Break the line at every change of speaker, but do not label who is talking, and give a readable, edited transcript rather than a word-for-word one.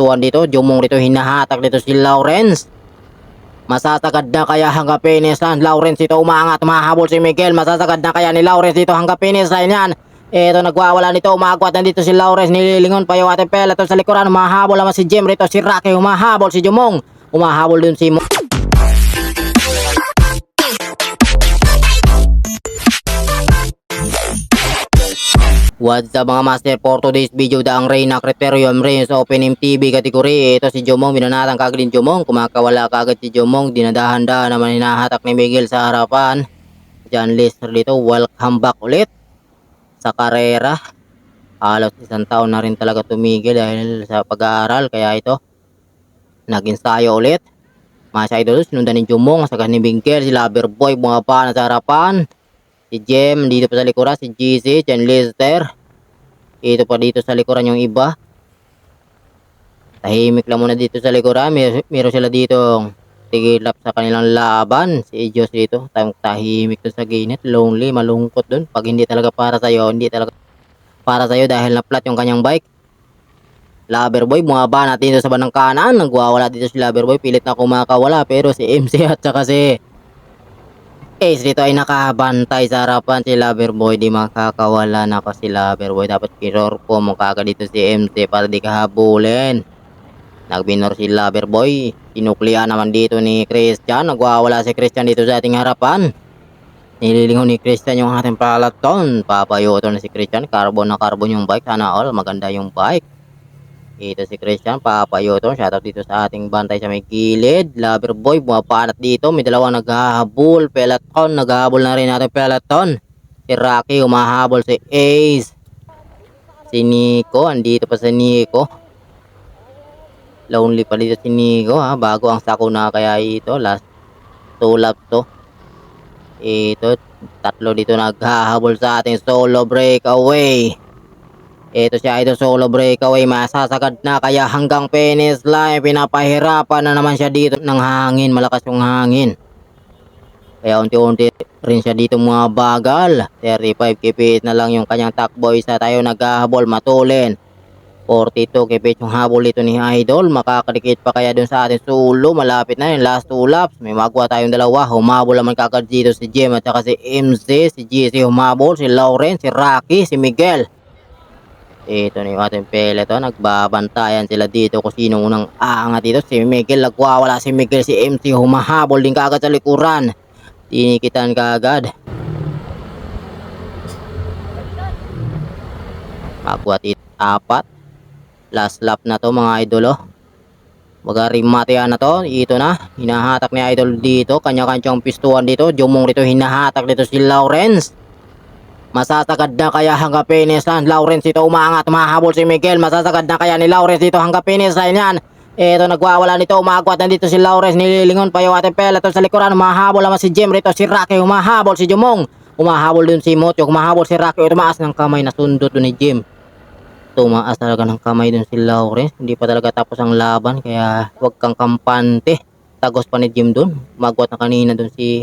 pistuhan dito. Jumong dito, hinahatak dito si Lawrence. Masasagad na kaya hanggang finish line. Lawrence dito umangat, mahabol si Miguel. Masasagad na kaya ni Lawrence dito hanggang finish line yan. Ito nagwawala nito, umagwat nandito si Lawrence, nililingon pa yung ating peloton sa likuran. Umahabol naman si Jim rito, si Rocky umahabol, si Jumong umahabol dun si What's up mga master, for today's video daang Reyna Criterium Reigns Open MTB category. Ito si Jumong, binanatang kagad din Jumong, kumakawala kagad si Jumong, dinadahan-dahan naman hinahatak ni Miguel sa harapan. John Lister dito, welcome back ulit sa karera. Halos isang taon na rin talaga tumigil dahil sa pag-aaral, kaya ito nag-ensayo ulit. Mga idol, sinundan ni Jumong, saka ni Miguel, si Loverboy bumaba na sa harapan. Si Jem dito pa sa likuran, si GC, John Lister. Ito pa dito sa likuran yung iba. Tahimik lang muna dito sa likuran. Meron sila dito tigilap sa kanilang laban. Si Diyos dito, tahimik doon sa ginit. Lonely, malungkot doon. Pag hindi talaga para sa'yo, hindi talaga para sa'yo dahil na-flat yung kanyang bike. Loverboy, bumaba natin dito sa bandang kanan. Nagwawala dito si Loverboy. Pilit na kumakawala. Pero si MC at saka si Ace dito ay nakabantay sa harapan. Si Loverboy, di makakawala na ako si Loverboy. Dapat pirorpo mo kagad dito si MC para di kahabulin. Nagbinor si Loverboy. Tinuklian naman dito ni Christian. Nagwawala si Christian dito sa ating harapan. Nililingon ni Christian yung ating peloton. Papayoto na si Christian. Carbon na carbon yung bike. Sana all maganda yung bike. Ito si Christian, papayoto. Shoutout dito sa ating bantay sa may gilid. Loverboy, bumapanat dito. May dalawang naghahabol. Peloton, naghahabol na rin natin peloton. Si Rocky, umahabol si Ace. Si Nico, andito pa si Nico. Lonely pa dito si Nico, ha. Bago ang sakuna kaya ito. Last 2 laps to. Ito, tatlo dito naghahabol sa ating solo breakaway. Ito siya, ito solo breakaway, masasagad na kaya hanggang finish line. Pinapahirapan na naman siya dito ng hangin, malakas yung hangin. Kaya unti-unti rin siya dito mga bagal. 35 kps na lang yung kanyang takbo. Isa tayo naghahabol, matulin. 42 kps yung habol dito ni Idol. Makakadikit pa kaya dun sa ating solo. Malapit na yun, last 2 laps. May magawa tayong dalawa. Humabol naman kagad dito si Jem at saka si MC. Si GC humabol, si Lawrence, si Rocky, si Miguel. Ito na yung ating peloton. Nagbabantayan sila dito kung sino unang aangat dito. Si Miguel, nagwawala si Miguel. Si MC humahabol din kagad sa likuran. Tinikitan kagad. Pagwat apat. Last lap na to mga idolo. Magarimatian na to. Ito na. Hinahatak ni Idol dito. Kanya-kanyang pistuhan dito. Jumong dito. Hinahatak dito si Lawrence. Masasagad na kaya hanggang finish line. Lawrence dito umangat, mahabol si Miguel. Masasagad na kaya ni Lawrence dito hanggang finish line yan. Ito nagwawala nito, umagwat nandito si Lawrence. Nililingon pa yung ating peloton sa likuran. Umahabol naman si Jim rito, si Rocky umahabol, si Jumong umahabol dun si Motyo, umahabol si Rocky. Tumaas ng kamay, nasundot dun ni Jim. Tumaas talaga ng kamay dun si Lawrence. Hindi pa talaga tapos ang laban, kaya huwag kang kampante. Tagos pa ni Jim dun. Umagwat na kanina dun si